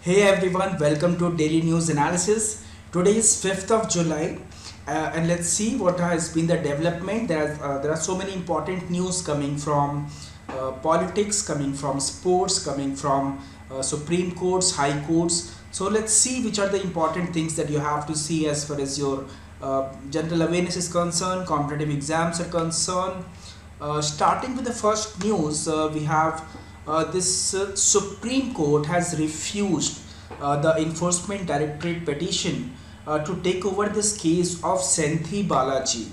Hey everyone, welcome to Daily News Analysis. Today is 5th of July and let's see what has been the development. There are so many important news coming from politics, coming from sports, coming from Supreme Courts, High Courts. So let's see which are the important things that you have to see as far as your general awareness is concerned, competitive exams are concerned. Starting with the first news, we have this Supreme Court has refused the Enforcement Directorate petition to take over this case of Senthi Balaji.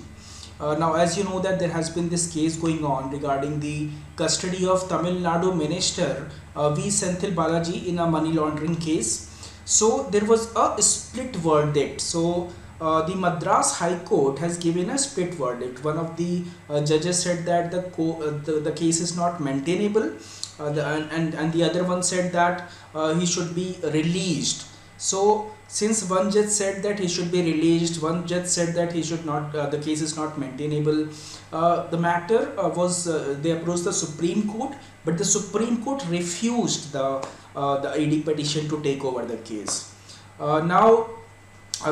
Now, as you know that there has been this case going on regarding the custody of Tamil Nadu Minister V. Senthil Balaji in a money laundering case. So there was a split verdict. So the Madras High Court has given a split verdict. One of the judges said that the case is not maintainable, and the other one said that he should be released. So since one judge said that he should be released, one judge said that he should not, the case is not maintainable. The matter was they approached the Supreme Court, but the Supreme Court refused the ED petition to take over the case. Now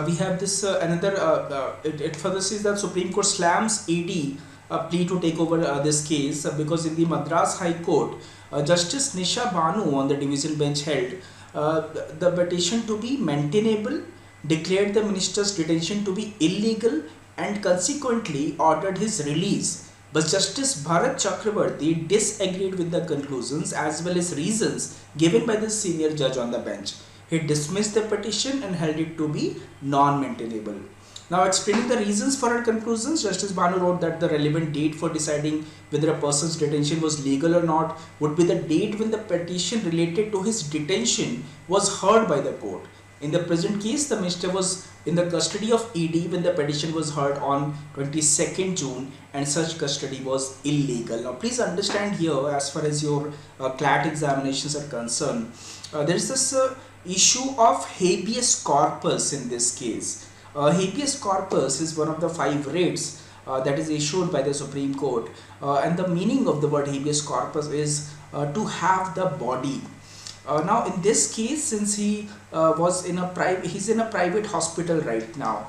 we have this another it further says that Supreme Court slams ED plea to take over this case because in the Madras High Court, Justice Nisha Banu on the division bench held the petition to be maintainable, declared the minister's detention to be illegal, and consequently ordered his release. But Justice Bharat Chakrabarti disagreed with the conclusions as well as reasons given by the senior judge on the bench. He dismissed the petition and held it to be non-maintainable. Now, explaining the reasons for her conclusions, Justice Banu wrote that the relevant date for deciding whether a person's detention was legal or not would be the date when the petition related to his detention was heard by the court. In the present case, the minister was in the custody of ED when the petition was heard on 22nd June, and such custody was illegal. Now, please understand here, as far as your CLAT examinations are concerned, there is this issue of habeas corpus in this case. Habeas corpus is one of the 5 writs that is issued by the Supreme Court, and the meaning of the word habeas corpus is to have the body. Now in this case, since he he's in a private hospital right now,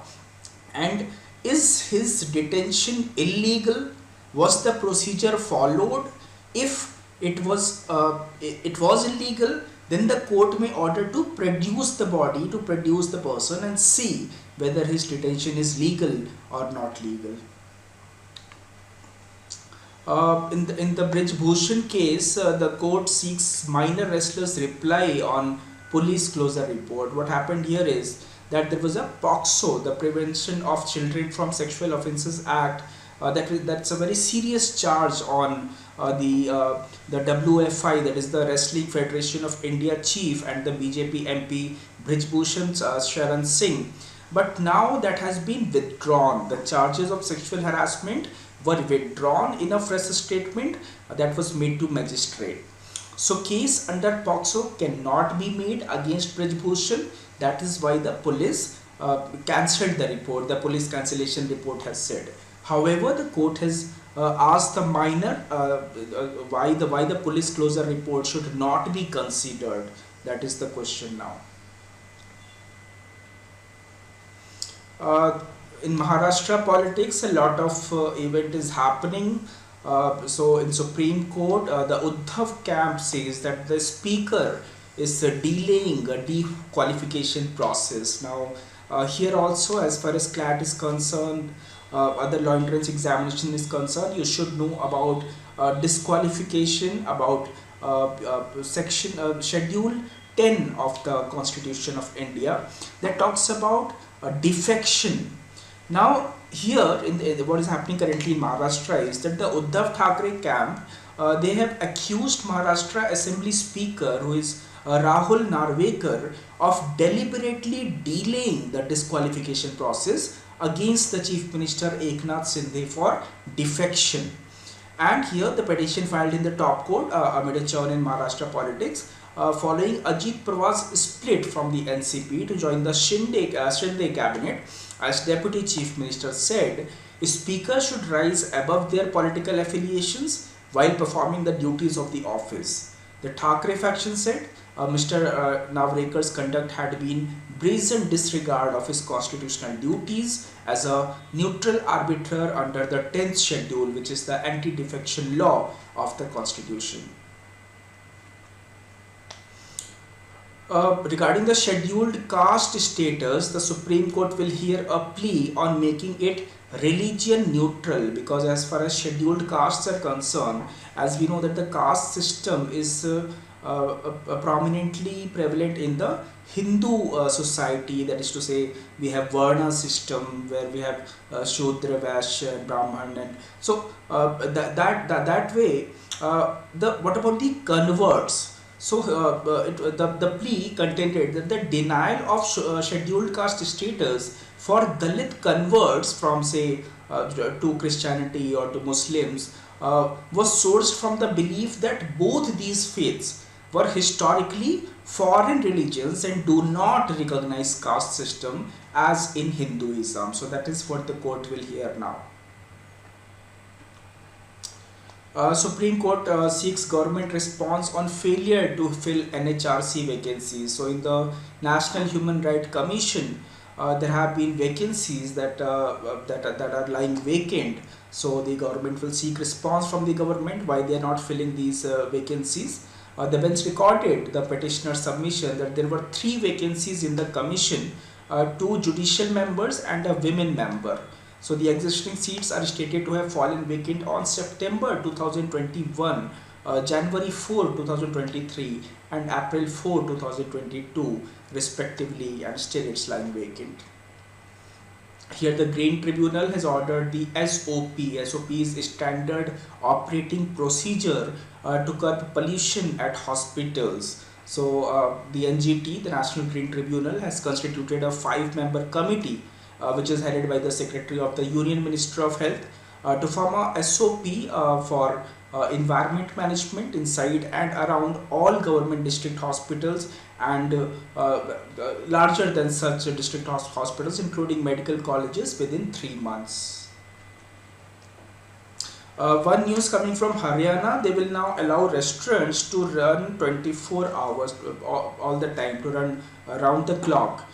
and is his detention illegal? Was the procedure followed? If it was illegal, then the court may order to produce the body, to produce the person and see whether his detention is legal or not legal. In the Brij Bhushan case, the court seeks minor wrestlers' reply on police closure report. What happened here is that there was a POCSO, the Prevention of Children from Sexual Offences Act, that's a very serious charge on the WFI, that is the Wrestling Federation of India chief, and the BJP MP Brij Bhushan Sharan Singh. But now that has been withdrawn. The charges of sexual harassment were withdrawn in a fresh statement that was made to magistrate. So case under POCSO cannot be made against Brij Bhushan. That is why the police cancelled the report. The police cancellation report has said. However, the court has asked the minor why the police closure report should not be considered. That is the question now. In Maharashtra politics, a lot of event is happening. So in Supreme Court, the Uddhav camp says that the speaker is delaying a dequalification process. Now here also, as far as CLAT is concerned, other law entrance examination is concerned, you should know about disqualification, about schedule 10 of the Constitution of India that talks about defection. Now here in what is happening currently in Maharashtra is that the Uddhav Thackeray camp, they have accused Maharashtra Assembly Speaker, who is Rahul Narvekar, of deliberately delaying the disqualification process against the Chief Minister Eknath Shinde for defection. And here the petition filed in the top court amid a churn in Maharashtra politics following Ajit Pawar's split from the NCP to join the Shinde cabinet. As Deputy Chief Minister said, speakers should rise above their political affiliations while performing the duties of the office. The Thackeray faction said Mr. Navrekar's conduct had been brazen disregard of his constitutional duties as a neutral arbiter under the 10th schedule, which is the anti-defection law of the constitution. Regarding the scheduled caste status, the Supreme Court will hear a plea on making it religion neutral, because as far as scheduled castes are concerned, as we know that the caste system is prominently prevalent in the Hindu society. That is to say, we have Varna system where we have Shudra, Vaishya and Brahman, and so that way what about the converts? So the plea contended that the denial of scheduled caste status for Dalit converts from say to Christianity or to Muslims was sourced from the belief that both these faiths were historically foreign religions and do not recognize caste system as in Hinduism. So that is what the court will hear now. Supreme Court seeks government response on failure to fill NHRC vacancies. So in the National Human Rights Commission, there have been vacancies that are lying vacant. So the government will seek response from the government why they are not filling these vacancies. The bench recorded the petitioner's submission that there were 3 vacancies in the commission, 2 judicial members and a women member. So the existing seats are stated to have fallen vacant on September 2021, January 4, 2023 and April 4, 2022 respectively, and still it's lying vacant. Here the Grain Tribunal has ordered the SOP. SOP is Standard Operating Procedure to curb pollution at hospitals. So the NGT, the National Green Tribunal, has constituted a 5-member committee which is headed by the Secretary of the Union Ministry of Health to form a SOP for environment management inside and around all government district hospitals and larger than such district hospitals, including medical colleges, within 3 months. One news coming from Haryana: they will now allow restaurants to run 24 hours all the time, to run around the clock.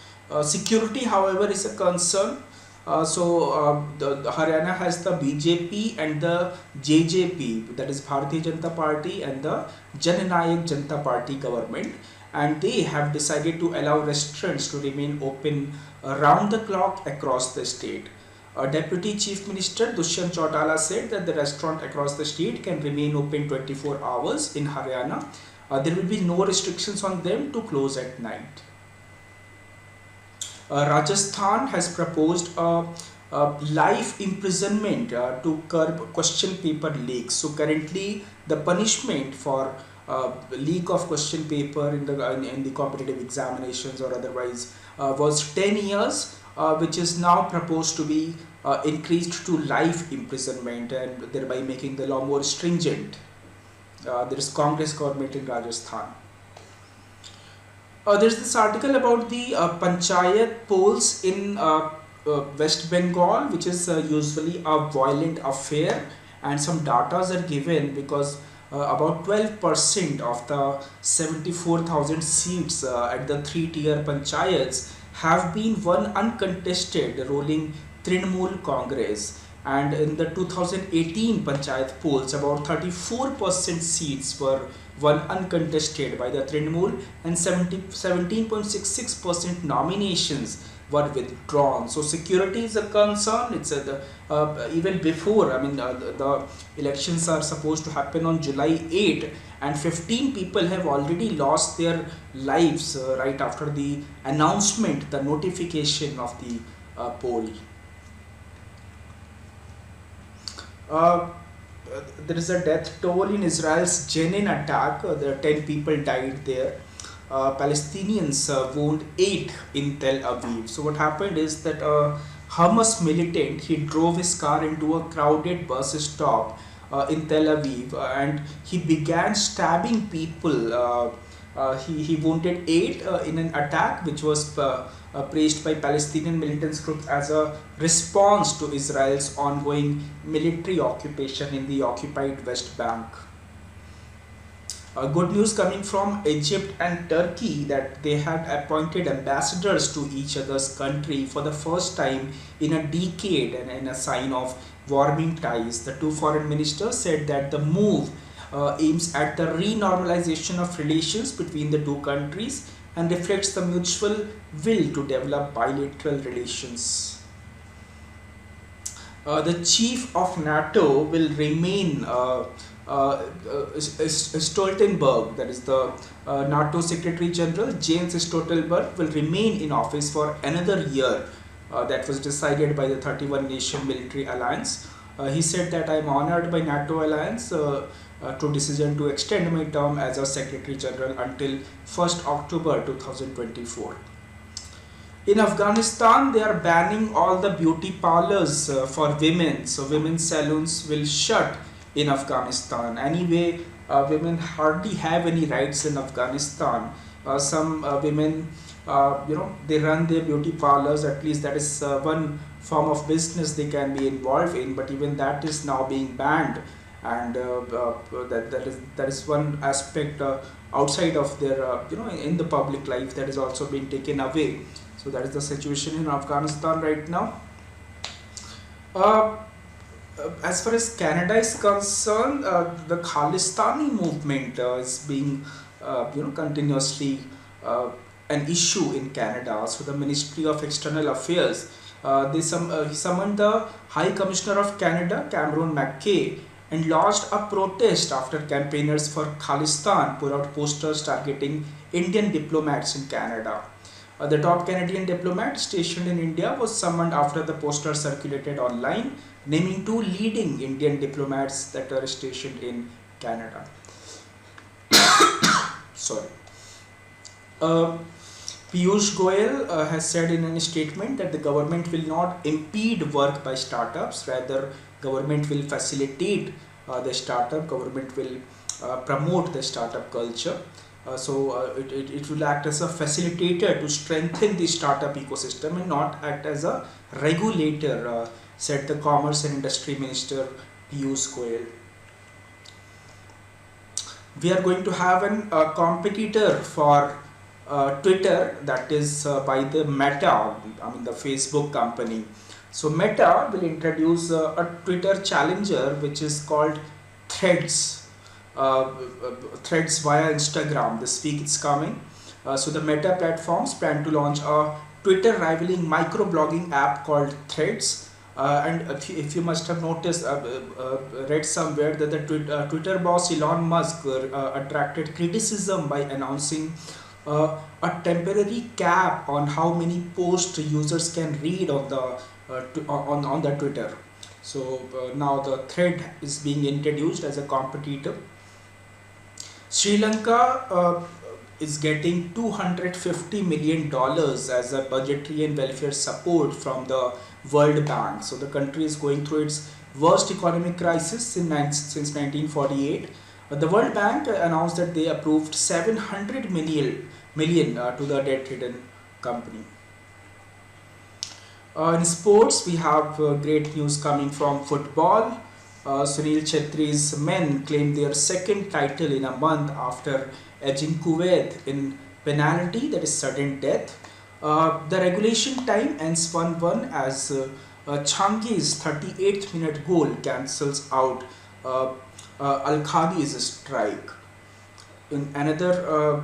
Security, however, is a concern. The Haryana has the BJP and the JJP, that is Bharatiya Janata Party and the Jan Nayak Janata Party government, and they have decided to allow restaurants to remain open around the clock across the state. Deputy Chief Minister Dushyant Chautala said that the restaurant across the state can remain open 24 hours in Haryana. There will be no restrictions on them to close at night. Rajasthan has proposed a life imprisonment to curb question paper leaks. So currently the punishment for leak of question paper in the competitive examinations or otherwise was 10 years, which is now proposed to be increased to life imprisonment, and thereby making the law more stringent. There is Congress government in Rajasthan. There's this article about the panchayat polls in West Bengal, which is usually a violent affair, and some data are given because about 12% of the 74,000 seats at the 3-tier panchayats have been won uncontested, rolling Trinamool Congress. And in the 2018 panchayat polls, about 34% seats were won uncontested by the Trinamool, and 17.66% nominations were withdrawn. So security is a concern. It's even before, the elections are supposed to happen on July 8, and 15 people have already lost their lives right after the announcement, the notification of the poll. There is a death toll in Israel's Jenin attack. There are 10 people died there. Palestinians wound 8 in Tel Aviv. So what happened is that a Hamas militant, he drove his car into a crowded bus stop in Tel Aviv, and he began stabbing people. He wounded 8 in an attack which was praised by Palestinian militant groups as a response to Israel's ongoing military occupation in the occupied West Bank. Good news coming from Egypt and Turkey that they had appointed ambassadors to each other's country for the first time in a decade, and in a sign of warming ties. The two foreign ministers said that the move aims at the renormalization of relations between the two countries and reflects the mutual will to develop bilateral relations. The chief of NATO will remain Stoltenberg, that is the NATO Secretary General Jens Stoltenberg, will remain in office for another year. That was decided by the 31 nation military alliance. He said that I am honored by NATO alliance to decision to extend my term as a Secretary General until 1st October 2024. In Afghanistan, they are banning all the beauty parlors for women. So women's salons will shut in Afghanistan. Anyway, women hardly have any rights in Afghanistan. Some women, they run their beauty parlors. At least that is one form of business they can be involved in. But even that is now being banned, and that is one aspect outside of their in the public life that is also being taken away. So that is the situation in Afghanistan right now. As far as Canada is concerned, the Khalistani movement is being continuously an issue in Canada. So the Ministry of External Affairs, he summoned the High Commissioner of Canada, Cameron McKay, and launched a protest after campaigners for Khalistan put out posters targeting Indian diplomats in Canada. The top Canadian diplomat stationed in India was summoned after the poster circulated online, naming two leading Indian diplomats that are stationed in Canada. Sorry. Piyush Goyal has said in a statement that the government will not impede work by startups, rather government will facilitate the startup, government will promote the startup culture. It will act as a facilitator to strengthen the startup ecosystem and not act as a regulator, said the Commerce and Industry Minister Piyush Goyal. We are going to have a competitor for Twitter, that is by the Meta, the Facebook company. So Meta will introduce a Twitter challenger which is called Threads. Threads via Instagram. This week it's coming. So the Meta platforms plan to launch a Twitter rivaling microblogging app called Threads. And if you must have noticed, read somewhere that the Twitter boss Elon Musk attracted criticism by announcing a temporary cap on how many posts users can read on the Twitter. So now the Thread is being introduced as a competitor. Sri Lanka is getting $250 million as a budgetary and welfare support from the World Bank. So the country is going through its worst economic crisis since 1948. The World Bank announced that they approved $700 million to the debt-ridden company. In sports, we have great news coming from football. Sunil Chhetri's men claimed their second title in a month after edging Kuwait in penalty, that is sudden death. The regulation time ends 1-1 as Changi's 38th minute goal cancels out Al-Khadi's strike. In another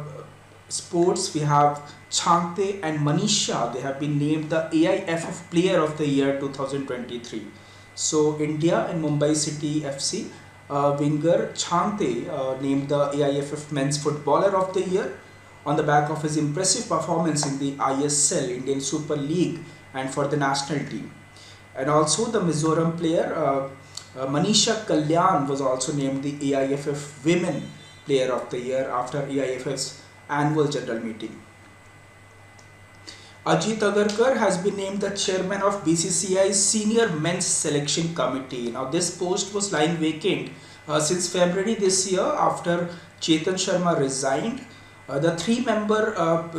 sports, we have Changte and Manisha. They have been named the AIFF Player of the Year 2023. So India and Mumbai City FC winger Changte named the AIFF Men's Footballer of the Year on the back of his impressive performance in the ISL, Indian Super League, and for the national team. And also the Mizoram player Manisha Kalyan was also named the AIFF Women Player of the Year after AIFF's annual general meeting. Ajit Agarkar has been named the chairman of BCCI's Senior Men's Selection Committee. Now this post was lying vacant since February this year after Chetan Sharma resigned. The three-member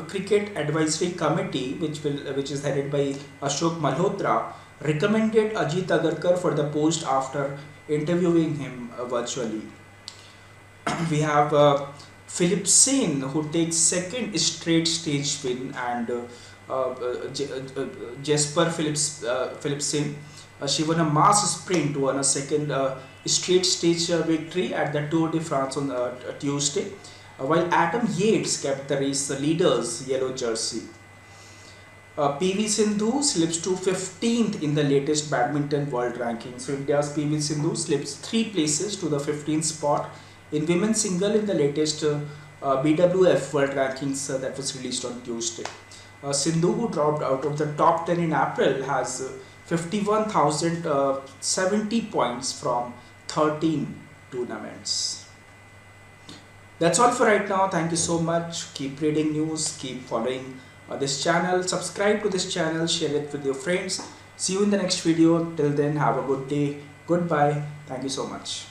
Cricket Advisory Committee, which is headed by Ashok Malhotra, recommended Ajit Agarkar for the post after interviewing him virtually. We have Philip Sen, who takes second straight stage win, and Jesper Philipsen. She won a mass sprint, won a second straight stage victory at the Tour de France on Tuesday, while Adam Yates kept the race leader's yellow jersey. PV Sindhu slips to 15th in the latest badminton world ranking. So India's PV Sindhu slips 3 places to the 15th spot in women's single in the latest BWF world rankings that was released on Tuesday. Sindhu, who dropped out of the top 10 in April, has 51,070 points from 13 tournaments. That's all for right now. Thank you so much. Keep reading news, keep following this channel, subscribe to this channel, share it with your friends. See you in the next video. Till then, have a good day. Goodbye. Thank you so much.